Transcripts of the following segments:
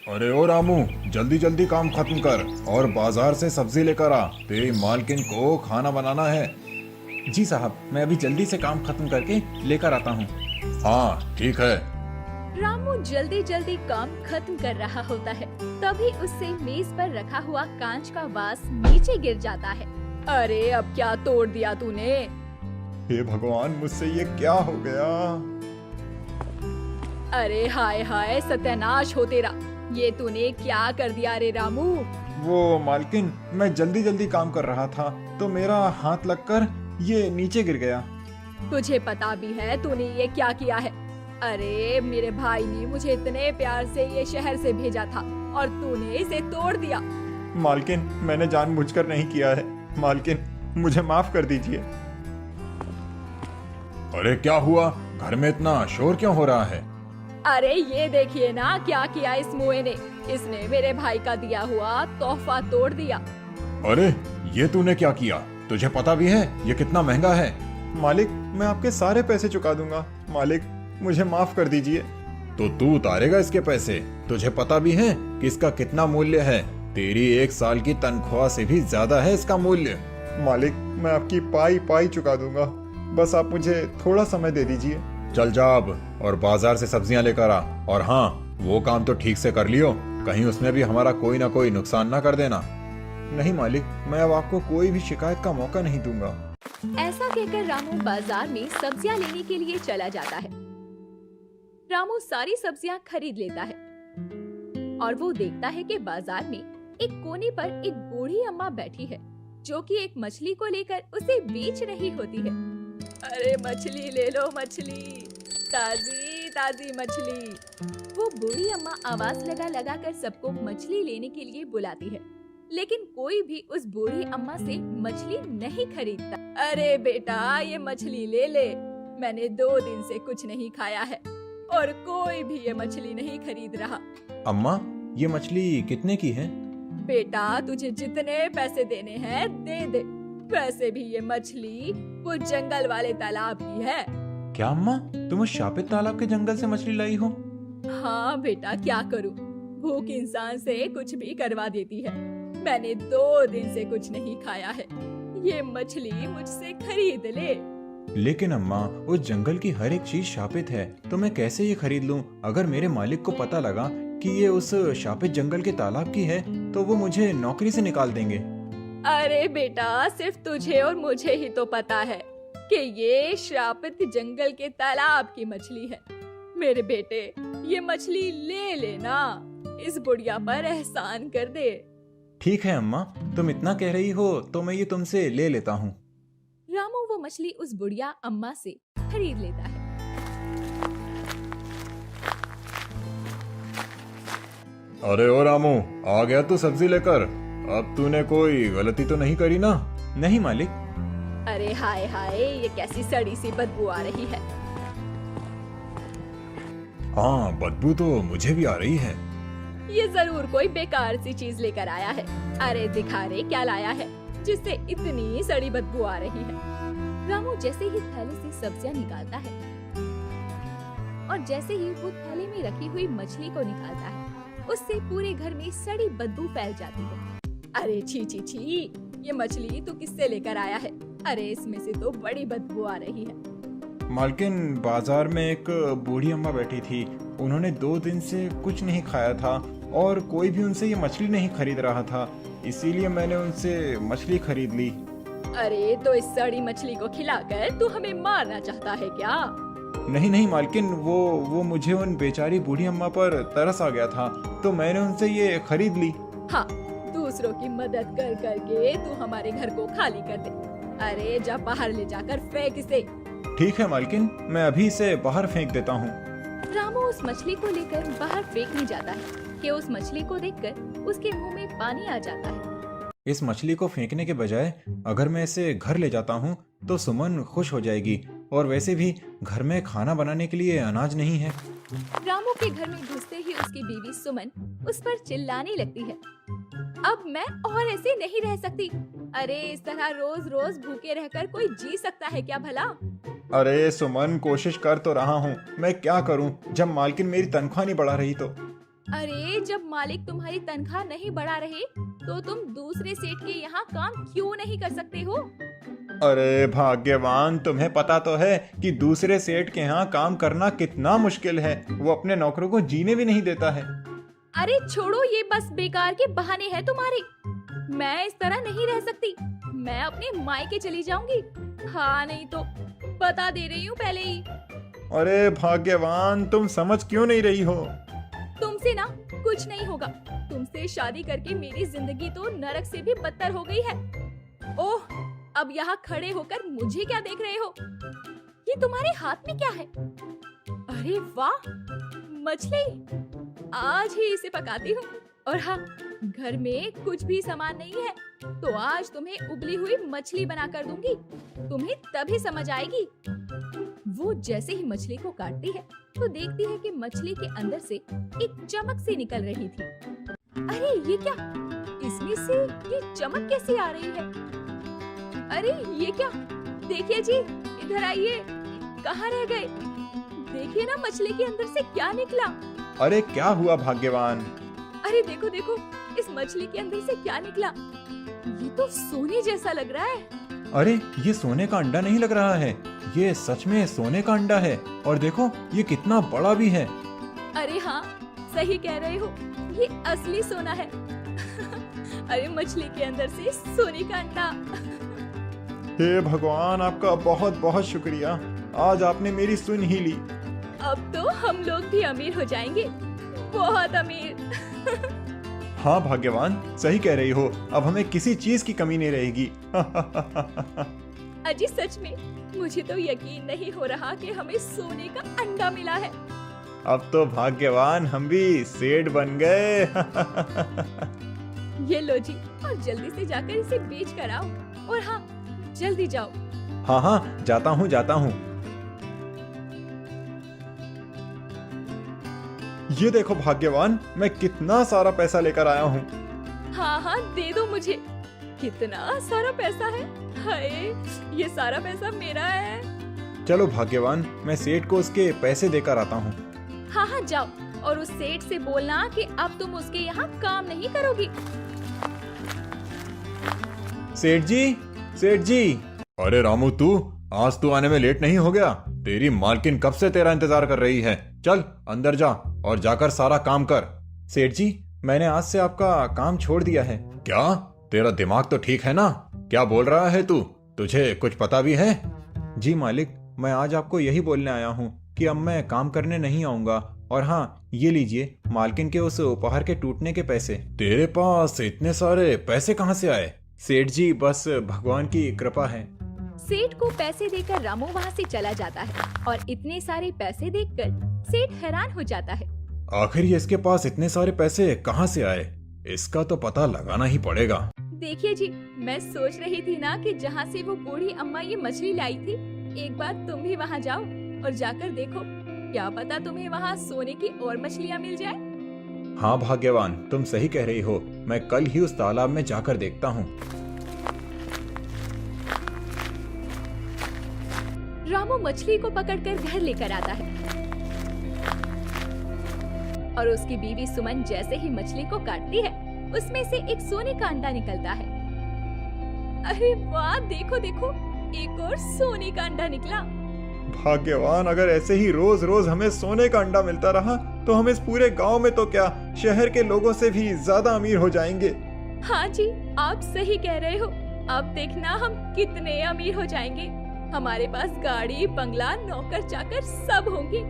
अरे ओ रामू, जल्दी जल्दी काम खत्म कर और बाजार से सब्जी लेकर आ। तेरी मालकिन को खाना बनाना है। जी साहब, मैं अभी जल्दी से काम खत्म करके लेकर आता हूँ। हाँ ठीक है। रामू जल्दी जल्दी काम खत्म कर रहा होता है, तभी उससे मेज पर रखा हुआ कांच का वास नीचे गिर जाता है। अरे अब क्या तोड़ दिया तूने? हे भगवान, मुझसे ये क्या हो गया? अरे हाय हाय, सत्यानाश हो तेरा। ये तूने क्या कर दिया रे रामू? वो मालकिन, मैं जल्दी जल्दी काम कर रहा था तो मेरा हाथ लगकर ये नीचे गिर गया। तुझे पता भी है तूने ये क्या किया है? अरे मेरे भाई ने मुझे इतने प्यार से ये शहर से भेजा था और तूने इसे तोड़ दिया। मालकिन, मैंने जानबूझकर नहीं किया है। मालकिन, मुझे माफ कर दीजिए। अरे क्या हुआ? घर में इतना शोर क्यों हो रहा है? अरे ये देखिए ना क्या किया इस मुए ने। इसने मेरे भाई का दिया हुआ तोहफा तोड़ दिया। अरे ये तूने क्या किया? तुझे पता भी है ये कितना महंगा है? मालिक, मैं आपके सारे पैसे चुका दूंगा। मालिक, मुझे माफ कर दीजिए। तो तू उतारेगा इसके पैसे? तुझे पता भी है कि इसका कितना मूल्य है? तेरी 1 साल की तनख्वाह से भी ज्यादा है इसका मूल्य। मालिक, मैं आपकी पाई पाई चुका दूंगा। बस आप मुझे थोड़ा समय दे दीजिए। चल जा अब और बाजार से सब्जियां लेकर आ। और हाँ, वो काम तो ठीक से कर लियो, कहीं उसमें भी हमारा कोई ना कोई नुकसान ना कर देना। नहीं मालिक, मैं अब आपको कोई भी शिकायत का मौका नहीं दूंगा। ऐसा कहकर रामू बाजार में सब्जियां लेने के लिए चला जाता है। रामू सारी सब्जियां खरीद लेता है और वो देखता है कि बाजार में एक कोने पर एक बूढ़ी अम्मा बैठी है, जो कि एक मछली को लेकर उसे बेच रही होती है। अरे मछली ले लो, मछली, ताजी ताजी मछली। वो बूढ़ी अम्मा आवाज लगा लगा कर सबको मछली लेने के लिए बुलाती है, लेकिन कोई भी उस बूढ़ी अम्मा से मछली नहीं खरीदता। अरे बेटा, ये मछली ले ले, मैंने 2 दिन से कुछ नहीं खाया है और कोई भी ये मछली नहीं खरीद रहा। अम्मा, ये मछली कितने की है? बेटा, तुझे जितने पैसे देने हैं दे दे। वैसे भी ये मछली वो जंगल वाले तालाब की है। क्या अम्मा, तुम उस शापित तालाब के जंगल से मछली लाई हो? हाँ बेटा, क्या करूं, भूख इंसान से कुछ भी करवा देती है। मैंने 2 दिन से कुछ नहीं खाया है, ये मछली मुझसे खरीद ले। लेकिन अम्मा, उस जंगल की हर एक चीज शापित है, तो मैं कैसे ये खरीद लूं? अगर मेरे मालिक को पता लगा कि ये उस शापित जंगल के तालाब की है तो वो मुझे नौकरी से निकाल देंगे। अरे बेटा, सिर्फ तुझे और मुझे ही तो पता है कि ये श्रापित जंगल के तालाब की मछली है। मेरे बेटे, ये मछली ले लेना, इस बुढ़िया पर एहसान कर दे। ठीक है अम्मा, तुम इतना कह रही हो तो मैं ये तुमसे ले लेता हूँ। रामू वो मछली उस बुढ़िया अम्मा से खरीद लेता है। अरे ओ रामू, आ गया तू सब्जी लेकर? अब तूने कोई गलती तो नहीं करी ना? नहीं मालिक। अरे हाय हाय, ये कैसी सड़ी सी बदबू आ रही है। हाँ, बदबू तो मुझे भी आ रही है। ये जरूर कोई बेकार सी चीज लेकर आया है। अरे दिखा रे क्या लाया है जिससे इतनी सड़ी बदबू आ रही है। रामू जैसे ही थैले से सब्जियां निकालता है और जैसे ही वो थैले में रखी हुई मछली को निकालता है, उससे पूरे घर में सड़ी बदबू फैल जाती है। अरे छी छी छी, ये मछली तू किससे लेकर आया है? अरे इसमें से तो बड़ी बदबू आ रही है। मालकिन, बाजार में एक बूढ़ी अम्मा बैठी थी। उन्होंने 2 दिन से कुछ नहीं खाया था और कोई भी उनसे ये मछली नहीं खरीद रहा था, इसीलिए मैंने उनसे मछली खरीद ली। अरे तो इस सड़ी मछली को खिलाकर तू हमें मारना चाहता है क्या? नहीं नहीं मालकिन, वो मुझे उन बेचारी बूढ़ी अम्मा पर तरस आ गया था तो मैंने उनसे ये खरीद ली। हाँ, दूसरों की मदद कर करके तू हमारे घर को खाली कर दे। अरे जा बाहर ले जाकर फेंक इसे। ठीक है मालकिन, मैं अभी इसे बाहर फेंक देता हूँ। रामू उस मछली को लेकर बाहर फेंकने जाता है कि उस मछली को देखकर उसके मुंह में पानी आ जाता है। इस मछली को फेंकने के बजाय अगर मैं इसे घर ले जाता हूँ तो सुमन खुश हो जाएगी, और वैसे भी घर में खाना बनाने के लिए अनाज नहीं है। रामू के घर में घुसते ही उसकी बीवी सुमन उस पर चिल्लाने लगती है। अब मैं और ऐसे नहीं रह सकती। अरे इस तरह रोज रोज भूखे रहकर कोई जी सकता है क्या भला? अरे सुमन, कोशिश कर तो रहा हूँ, मैं क्या करूँ जब मालकिन मेरी तनख्वाह नहीं बढ़ा रही तो। अरे जब मालिक तुम्हारी तनख्वाह नहीं बढ़ा रहे तो तुम दूसरे सेठ के यहाँ काम क्यों नहीं कर सकते हो? अरे भाग्यवान, तुम्हें पता तो है कि दूसरे सेठ के यहाँ काम करना कितना मुश्किल है। वो अपने नौकरों को जीने भी नहीं देता है। अरे छोड़ो, ये बस बेकार के बहाने हैं तुम्हारे। मैं इस तरह नहीं रह सकती। मैं अपने मायके चली जाऊंगी। हाँ नहीं तो बता दे रही हूँ पहले ही। अरे भाग्यवान, तुम समझ क्यों नहीं रही हो? तुमसे ना कुछ नहीं होगा। तुमसे शादी करके मेरी जिंदगी तो नरक से भी बदतर हो गई है। ओह, अब यहाँ खड़े होकर मुझे क्या देख रहे हो? ये तुम्हारे हाथ में क्या है? अरे वाह, मछली। आज ही इसे पकाती हूँ। और हाँ, घर में कुछ भी सामान नहीं है तो आज तुम्हें उबली हुई मछली बना कर दूंगी। तुम्हें तभी समझ आएगी। वो जैसे ही मछली को काटती है तो देखती है कि मछली के अंदर से एक चमक सी निकल रही थी। अरे ये क्या? इसमें से ये चमक कैसे आ रही है? अरे ये क्या? देखिए जी, इधर आइए। कहाँ रह गए? देखिए ना मछली के अंदर से क्या निकला। अरे क्या हुआ भाग्यवान? अरे देखो देखो, इस मछली के अंदर से क्या निकला। ये तो सोने जैसा लग रहा है। अरे ये सोने का अंडा नहीं लग रहा है, ये सच में सोने का अंडा है। और देखो ये कितना बड़ा भी है। अरे हाँ, सही कह रहे हो, ये असली सोना है। अरे मछली के अंदर से सोने का अंडा। हे भगवान, आपका बहुत बहुत शुक्रिया। आज आपने मेरी सुन ही ली। अब तो हम लोग भी अमीर हो जाएंगे, बहुत अमीर। हाँ भाग्यवान, सही कह रही हो। अब हमें किसी चीज की कमी नहीं रहेगी। अजी सच में मुझे तो यकीन नहीं हो रहा कि हमें सोने का अंडा मिला है। अब तो भाग्यवान हम भी सेठ बन गए। ये लो जी, और जल्दी से जाकर इसे बेच कर आओ। और हाँ, जल्दी जाओ। हाँ हाँ, जाता हूँ जाता हूँ। ये देखो भाग्यवान, मैं कितना सारा पैसा लेकर आया हूँ। हाँ हाँ, दे दो मुझे। कितना सारा पैसा है? हाय, ये सारा पैसा मेरा है। चलो भाग्यवान, मैं सेठ को उसके पैसे देकर आता हूँ। हाँ हाँ जाओ, और उस सेठ से बोलना कि अब तुम उसके यहाँ काम नहीं करोगी। सेठ जी, सेठ जी। अरे रामू, तू आज तू आने में लेट नहीं हो गया? तेरी मालकिन कब से तेरा इंतजार कर रही है। चल अंदर जा और जाकर सारा काम कर। सेठ जी, मैंने आज से आपका काम छोड़ दिया है। क्या? तेरा दिमाग तो ठीक है ना? क्या बोल रहा है तू? तुझे कुछ पता भी है? जी मालिक, मैं आज आपको यही बोलने आया हूँ कि अब मैं काम करने नहीं आऊंगा। और हाँ, ये लीजिए मालकिन के उस उपहार के टूटने के पैसे। तेरे पास इतने सारे पैसे कहाँ से आए? सेठ जी, बस भगवान की कृपा है। सेठ को पैसे देकर रामू वहाँ से चला जाता है और इतने सारे पैसे देखकर सेठ हैरान हो जाता है। आखिर ये इसके पास इतने सारे पैसे कहाँ से आए? इसका तो पता लगाना ही पड़ेगा। देखिए जी, मैं सोच रही थी ना कि जहाँ से वो बूढ़ी अम्मा ये मछली लाई थी, एक बार तुम भी वहाँ जाओ और जाकर देखो, क्या पता तुम्हें वहाँ सोने की और मछलियाँ मिल जाए। हाँ भाग्यवान, तुम सही कह रही हो। मैं कल ही उस तालाब में जाकर देखता हूँ। रामू मछली को पकड़कर घर लेकर आता है और उसकी बीवी सुमन जैसे ही मछली को काटती है, उसमें से एक सोने का अंडा निकलता है। अरे वाह, देखो देखो, एक और सोने का अंडा निकला। भाग्यवान, अगर ऐसे ही रोज रोज हमें सोने का अंडा मिलता रहा तो हम इस पूरे गांव में तो क्या, शहर के लोगों से भी ज्यादा अमीर हो जाएंगे। हाँ जी, आप सही कह रहे हो। अब देखना हम कितने अमीर हो जाएंगे। हमारे पास गाड़ी, बंगला, नौकर चाकर सब होंगे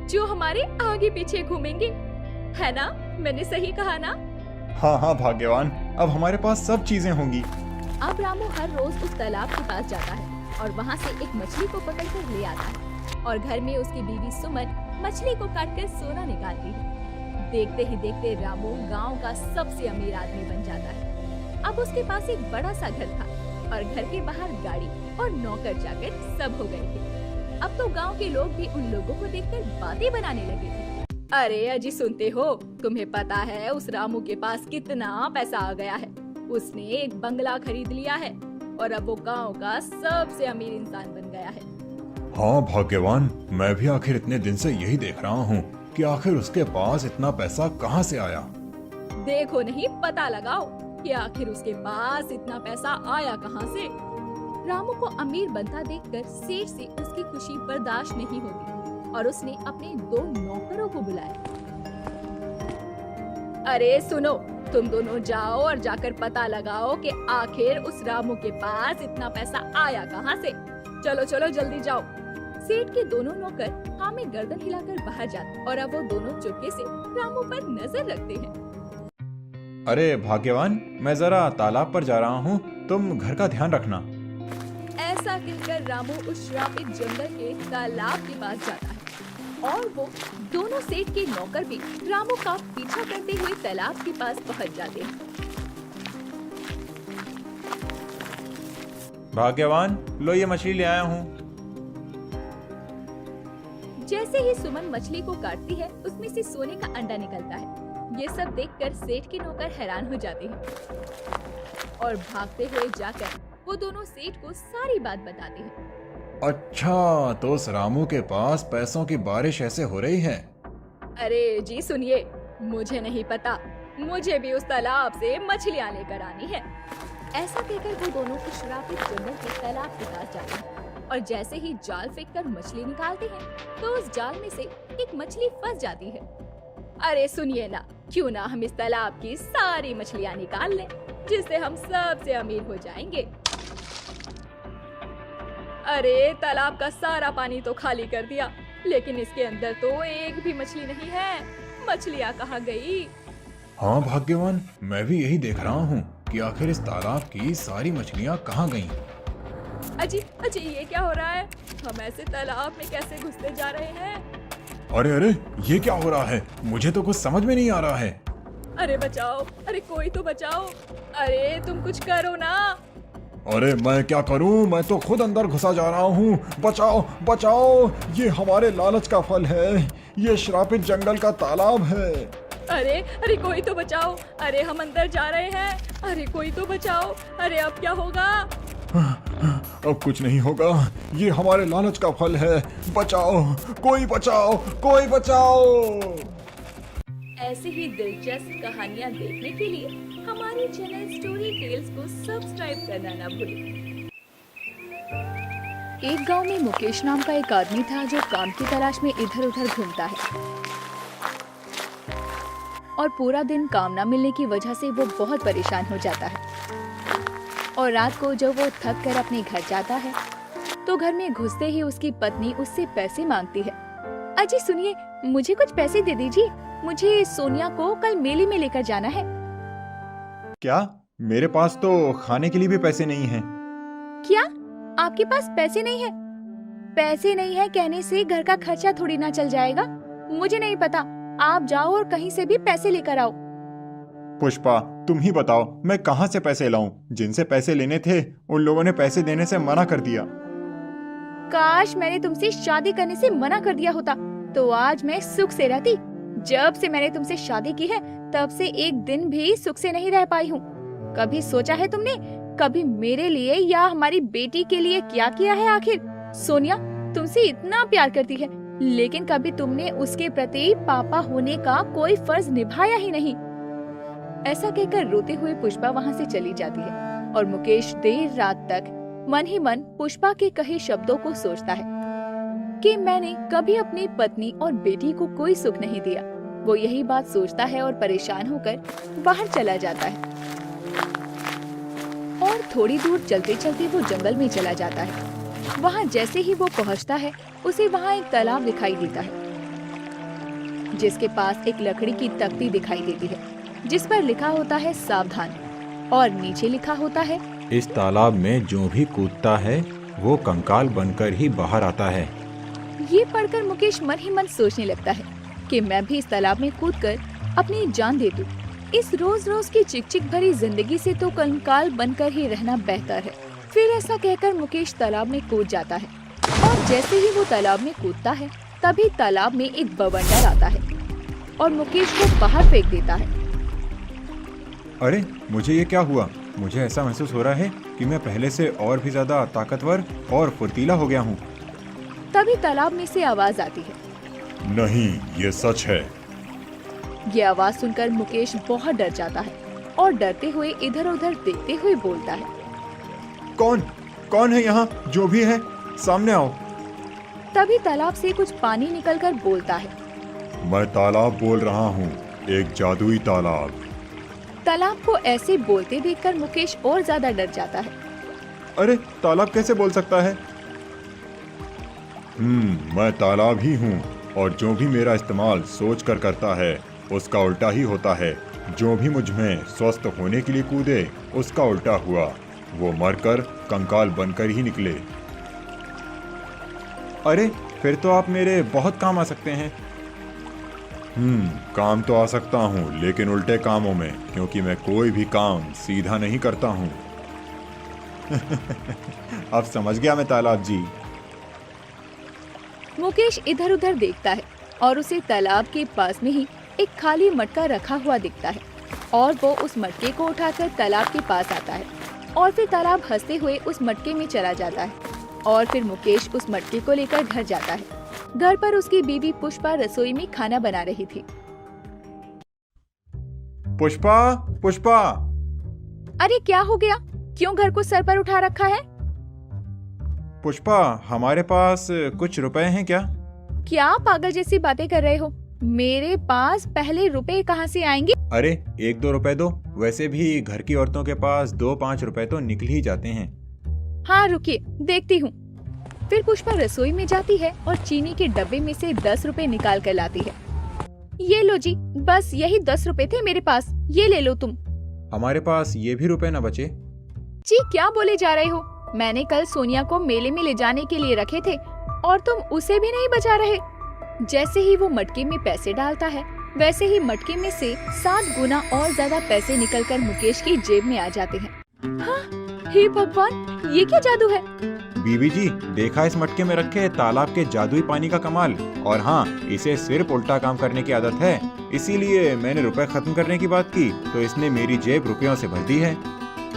जो हमारे आगे पीछे घूमेंगे, है ना? मैंने सही कहा ना? हाँ हाँ भाग्यवान, अब हमारे पास सब चीजें होंगी। अब रामू हर रोज उस तालाब के पास जाता है और वहाँ से एक मछली को पकड़कर ले आता है और घर में उसकी बीवी सुमन मछली को काटकर सोना निकालती है। देखते ही देखते रामू गांव का सबसे अमीर आदमी बन जाता है। अब उसके पास एक बड़ा सा घर था और घर के बाहर गाड़ी और नौकर चाकर सब हो गए थे। अब तो गांव के लोग भी उन लोगों को देखकर बातें बनाने लगे थे। अरे अजी, सुनते हो? तुम्हें पता है उस रामू के पास कितना पैसा आ गया है? उसने एक बंगला खरीद लिया है और अब वो गांव का सबसे अमीर इंसान बन गया है। हाँ भाग्यवान, मैं भी आखिर इतने दिन से यही देख रहा हूँ कि आखिर उसके पास इतना पैसा कहाँ से आया। देखो नहीं, पता लगाओ कि आखिर उसके पास इतना पैसा आया कहाँ से। रामू को अमीर बनता देखकर सेठ से उसकी खुशी बर्दाश्त नहीं होती और उसने अपने 2 नौकरों को बुलाया। अरे सुनो, तुम दोनों जाओ और जाकर पता लगाओ कि आखिर उस रामू के पास इतना पैसा आया कहाँ से। चलो चलो जल्दी जाओ। सेठ के दोनों नौकर हाँ में गर्दन हिलाकर बाहर जाते और अब वो दोनों चुपके से रामू पर नजर रखते हैं। अरे भाग्यवान, मैं जरा तालाब पर जा रहा हूँ, तुम घर का ध्यान रखना। ऐसा कहकर रामू उस श्रापित जंगल के तालाब के पास जाता है और वो दोनों सेठ के नौकर भी रामू का पीछा करते हुए तालाब के पास पहुंच जाते हैं। भाग्यवान, लो ये मछली ले आया हूँ। जैसे ही सुमन मछली को काटती है, उसमें से सोने का अंडा निकलता है। ये सब देखकर सेठ के नौकर हैरान हो जाते हैं और भागते हुए जाकर वो दोनों सेठ को सारी बात बताते हैं। अच्छा, तो उस रामू के पास पैसों की बारिश ऐसे हो रही है। अरे जी सुनिए, मुझे नहीं पता, मुझे भी उस तालाब से मछलियाँ लेकर आनी है। ऐसा कहकर वो दोनों उस श्रापित जंगल के तालाब के पास जाते हैं और जैसे ही जाल फेंककर मछली निकालते हैं तो उस जाल में से एक मछली फंस जाती है। अरे सुनिए ना, क्यों ना हम इस तालाब की सारी मछलियाँ निकाल लें, जिससे हम सबसे अमीर हो जाएंगे। अरे तालाब का सारा पानी तो खाली कर दिया, लेकिन इसके अंदर तो एक भी मछली नहीं है। मछलियाँ कहाँ गई? हाँ भाग्यवान, मैं भी यही देख रहा हूँ कि आखिर इस तालाब की सारी मछलियाँ कहाँ गईं। अजी अजी, ये क्या हो रहा है? हम ऐसे तालाब में कैसे घुसते जा रहे हैं? अरे अरे, ये क्या हो रहा है? मुझे तो कुछ समझ में नहीं आ रहा है। अरे बचाओ, अरे कोई तो बचाओ, अरे तुम कुछ करो ना। अरे मैं क्या करूं, मैं तो खुद अंदर घुसा जा रहा हूं। बचाओ बचाओ, ये हमारे लालच का फल है, ये श्रापित जंगल का तालाब है। अरे अरे कोई तो बचाओ, अरे हम अंदर जा रहे हैं, अरे कोई तो बचाओ, अरे अब क्या होगा? अब कुछ नहीं होगा, ये हमारे लालच का फल है। बचाओ, कोई बचाओ, कोई बचाओ। ऐसे ही दिलचस्प कहानियाँ देखने के लिए हमारे चैनल स्टोरी टेल्स को सब्सक्राइब करना ना भूलें। एक गांव में मुकेश नाम का एक आदमी था जो काम की तलाश में इधर उधर घूमता है और पूरा दिन काम न मिलने की वजह से वो बहुत परेशान हो जाता है। और रात को जब वो थक कर अपने घर जाता है तो घर में घुसते ही उसकी पत्नी उससे पैसे मांगती है। अजी सुनिए, मुझे कुछ पैसे दे दीजिए, मुझे सोनिया को कल मेले में लेकर जाना है। क्या? मेरे पास तो खाने के लिए भी पैसे नहीं हैं। क्या आपके पास पैसे नहीं है? पैसे नहीं है कहने से घर का खर्चा थोड़ी ना चल जाएगा। मुझे नहीं पता, आप जाओ और कहीं से भी पैसे लेकर आओ। पुष्पा, तुम ही बताओ, मैं कहाँ से पैसे लाऊं? जिनसे पैसे लेने थे उन लोगों ने पैसे देने से मना कर दिया। काश मैंने तुमसे शादी करने से मना कर दिया होता तो आज मैं सुख से रहती। जब से मैंने तुमसे शादी की है तब से एक दिन भी सुख से नहीं रह पाई हूँ। कभी सोचा है तुमने, कभी मेरे लिए या हमारी बेटी के लिए क्या किया है? आखिर सोनिया तुमसे इतना प्यार करती है, लेकिन कभी तुमने उसके प्रति पापा होने का कोई फर्ज निभाया ही नहीं। ऐसा कहकर रोते हुए पुष्पा वहाँ से चली जाती है और मुकेश देर रात तक मन ही मन पुष्पा के कहे शब्दों को सोचता है कि मैंने कभी अपनी पत्नी और बेटी को कोई सुख नहीं दिया। वो यही बात सोचता है और परेशान होकर बाहर चला जाता है और थोड़ी दूर चलते चलते वो जंगल में चला जाता है। वहाँ जैसे ही वो पहुँचता है उसे वहाँ एक तालाब दिखाई देता है जिसके पास एक लकड़ी की तख्ती दिखाई देती है जिस पर लिखा होता है सावधान और नीचे लिखा होता है इस तालाब में जो भी कूदता है वो कंकाल बनकर ही बाहर आता है। ये पढ़कर मुकेश मन ही मन सोचने लगता है कि मैं भी इस तालाब में कूदकर अपनी जान दे दूं। इस रोज रोज की चिकचिक भरी जिंदगी से तो कंकाल बनकर ही रहना बेहतर है। फिर ऐसा कहकर मुकेश तालाब में कूद जाता है और जैसे ही वो तालाब में कूदता है तभी तालाब में एक बवंडर आता है और मुकेश को बाहर फेंक देता है। अरे मुझे ये क्या हुआ? मुझे ऐसा महसूस हो रहा है कि मैं पहले से और भी ज्यादा ताकतवर और फुर्तीला हो गया हूँ। तभी तालाब में से आवाज आती है, नहीं, ये सच है। ये आवाज सुनकर मुकेश बहुत डर जाता है और डरते हुए इधर उधर देखते हुए बोलता है। कौन है यहाँ? जो भी है सामने आओ। तभी तालाब से कुछ पानी निकलकर बोलता है। मैं तालाब बोल रहा हूँ, एक जादुई तालाब। तालाब को ऐसे बोलते देखकर मुकेश और ज्यादा डर जाता है। अरे तालाब कैसे बोल सकता है? मैं तालाब ही हूँ, और जो भी मेरा इस्तेमाल सोच कर करता है उसका उल्टा ही होता है। जो भी मुझ में स्वस्थ होने के लिए कूदे उसका उल्टा हुआ, वो मरकर कंकाल बनकर ही निकले। अरे फिर तो आप मेरे बहुत काम आ सकते हैं। काम तो आ सकता हूँ, लेकिन उल्टे कामों में, क्योंकि मैं कोई भी काम सीधा नहीं करता हूँ। अब समझ गया मैं तालाब जी। मुकेश इधर उधर देखता है और उसे तालाब के पास में ही एक खाली मटका रखा हुआ दिखता है और वो उस मटके को उठाकर तालाब के पास आता है और फिर तालाब हंसते हुए उस मटके में चला जाता है और फिर मुकेश उस मटके को लेकर घर जाता है। घर पर उसकी बीवी पुष्पा रसोई में खाना बना रही थी। पुष्पा! अरे क्या हो गया? क्यों घर को सर पर उठा रखा है? पुष्पा, हमारे पास कुछ रुपए हैं क्या? क्या पागल जैसी बातें कर रहे हो? मेरे पास पहले रुपए कहाँ से आएंगे? अरे 1-2 रुपए दो। वैसे भी घर की औरतों के पास 2-5 रुपए तो निकल ही जाते हैं। हाँ रुकिए, देखती हूँ। फिर पुष्पा रसोई में जाती है और चीनी के डब्बे में से 10 रुपए निकाल कर लाती है। ये लो जी, बस यही 10 रुपए थे मेरे पास, ये ले लो तुम। हमारे पास ये भी रुपए न बचे। जी क्या बोले जा रहे हो? मैंने कल सोनिया को मेले में ले जाने के लिए रखे थे और तुम उसे भी नहीं बचा रहे। जैसे ही वो मटके में पैसे डालता है, वैसे ही मटके में से 7 गुना और ज्यादा पैसे निकलकर मुकेश की जेब में आ जाते हैं। हाँ, हे भगवान, ये क्या जादू है? बीवी जी, देखा इस मटके में रखे तालाब के जादुई पानी का कमाल। और हाँ, इसे सिर्फ उल्टा काम करने की आदत है, इसीलिए मैंने रुपए खत्म करने की बात की तो इसने मेरी जेब रुपयों से भर दी है।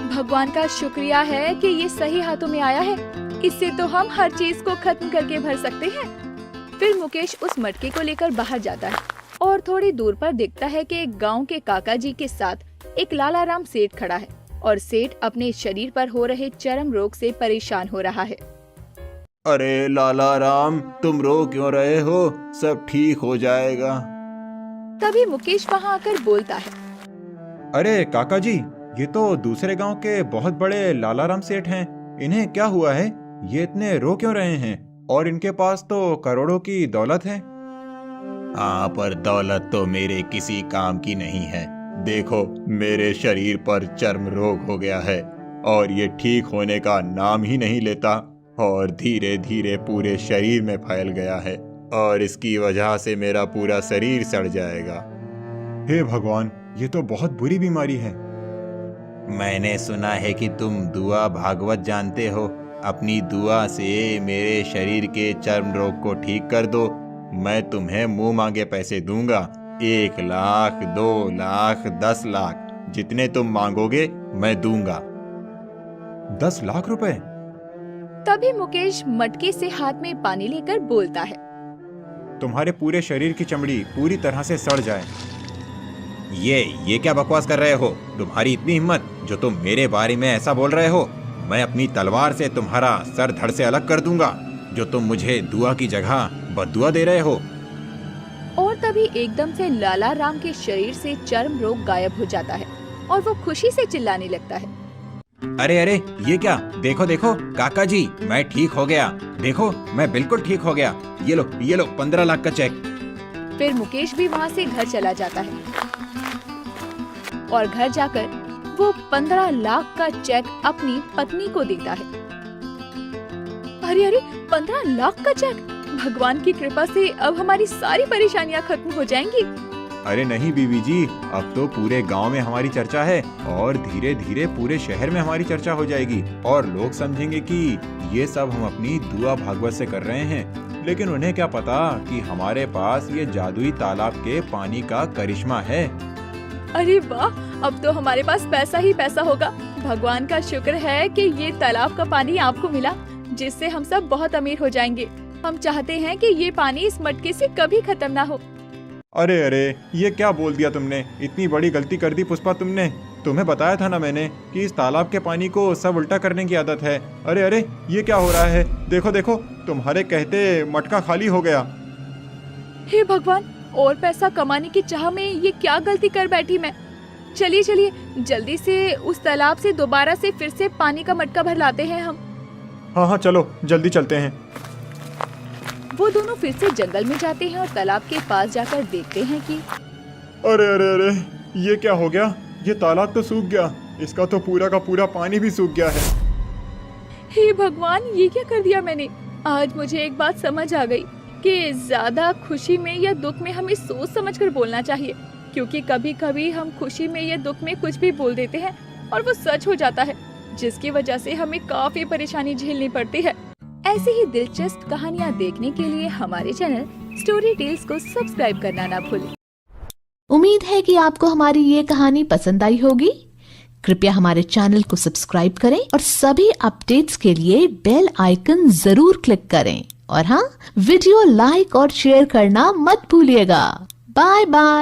भगवान का शुक्रिया है कि ये सही हाथों में आया है। इससे तो हम हर चीज को खत्म करके भर सकते हैं। फिर मुकेश उस मटके को लेकर बाहर जाता है और थोड़ी दूर पर देखता है कि एक गांव के काका जी के साथ एक लालाराम सेठ खड़ा है और सेठ अपने शरीर पर हो रहे चर्म रोग से परेशान हो रहा है। अरे लालाराम, तुम रो क्यों रहे हो? सब ठीक हो जाएगा। तभी मुकेश वहाँ आकर बोलता है। अरे काका जी, ये तो दूसरे गांव के बहुत बड़े लालाराम सेठ हैं। इन्हें क्या हुआ है? ये इतने रो क्यों रहे हैं? और इनके पास तो करोड़ों की दौलत है। हाँ, पर दौलत तो मेरे किसी काम की नहीं है। देखो, मेरे शरीर पर चर्म रोग हो गया है और ये ठीक होने का नाम ही नहीं लेता और धीरे धीरे पूरे शरीर में फैल गया है और इसकी वजह से मेरा पूरा शरीर सड़ जाएगा। हे भगवान, ये तो बहुत बुरी बीमारी है। मैंने सुना है कि तुम दुआ भागवत जानते हो। अपनी दुआ से मेरे शरीर के चर्म रोग को ठीक कर दो। मैं तुम्हें मुंह मांगे पैसे दूंगा। 1 लाख, 2 लाख, 10 लाख, जितने तुम मांगोगे मैं दूंगा। 10 लाख रुपए? तभी मुकेश मटके से हाथ में पानी लेकर बोलता है। तुम्हारे पूरे शरीर की चमड़ी पूरी तरह से सड़ जाए। ये क्या बकवास कर रहे हो? तुम्हारी इतनी हिम्मत जो तुम मेरे बारे में ऐसा बोल रहे हो? मैं अपनी तलवार से तुम्हारा सर धड़ से अलग कर दूंगा, जो तुम मुझे दुआ की जगह बद्दुआ दे रहे हो। और तभी एकदम से लाला राम के शरीर से चर्म रोग गायब हो जाता है और वो खुशी से चिल्लाने लगता है। अरे ये क्या? देखो देखो काका जी, मैं ठीक हो गया। देखो, मैं बिल्कुल ठीक हो गया। ये लो 15 लाख का चेक। फिर मुकेश भी वहाँ से घर चला जाता है और घर जाकर वो 15 लाख का चेक अपनी पत्नी को देता है। अरे 15 लाख का चेक! भगवान की कृपा से अब हमारी सारी परेशानियां खत्म हो जाएंगी। अरे नहीं बीवी जी, अब तो पूरे गांव में हमारी चर्चा है और धीरे धीरे पूरे शहर में हमारी चर्चा हो जाएगी और लोग समझेंगे कि ये सब हम अपनी दुआ भागवत से कर रहे हैं। लेकिन उन्हें क्या पता कि हमारे पास ये जादुई तालाब के पानी का करिश्मा है। अरे वाह, अब तो हमारे पास पैसा ही पैसा होगा। भगवान का शुक्र है कि ये तालाब का पानी आपको मिला, जिससे हम सब बहुत अमीर हो जाएंगे। हम चाहते हैं कि ये पानी इस मटके से कभी खत्म ना हो। अरे अरे, ये क्या बोल दिया तुमने? इतनी बड़ी गलती कर दी पुष्पा तुमने। तुम्हें बताया था ना मैंने कि इस तालाब के पानी को सब उल्टा करने की आदत है। अरे अरे, ये क्या हो रहा है? देखो देखो, तुम्हारे कहते मटका खाली हो गया। हे भगवान, और पैसा कमाने की चाह में ये क्या गलती कर बैठी मैं। चलिए चलिए, जल्दी से उस तालाब से दोबारा से फिर से पानी का मटका भर लाते हैं हम। हाँ हाँ, चलो जल्दी चलते हैं। वो दोनों फिर से जंगल में जाते हैं और तालाब के पास जाकर देखते हैं कि अरे अरे अरे, ये क्या हो गया? ये तालाब तो सूख गया, इसका तो पूरा का पूरा पानी भी सूख गया है। हे भगवान, ये क्या कर दिया मैंने। आज मुझे एक बात समझ आ गई कि ज्यादा खुशी में या दुख में हमें सोच समझकर बोलना चाहिए, क्योंकि कभी कभी हम खुशी में या दुख में कुछ भी बोल देते हैं और वो सच हो जाता है, जिसकी वजह से हमें काफी परेशानी झेलनी पड़ती है। ऐसी ही दिलचस्प कहानियाँ देखने के लिए हमारे चैनल स्टोरी टेल्स को सब्सक्राइब करना ना भूलें। उम्मीद है कि आपको हमारी ये कहानी पसंद आई होगी। कृपया हमारे चैनल को सब्सक्राइब करें और सभी अपडेट्स के लिए बेल आइकन जरूर क्लिक करें। और हाँ, वीडियो लाइक और शेयर करना मत भूलिएगा। Bye bye.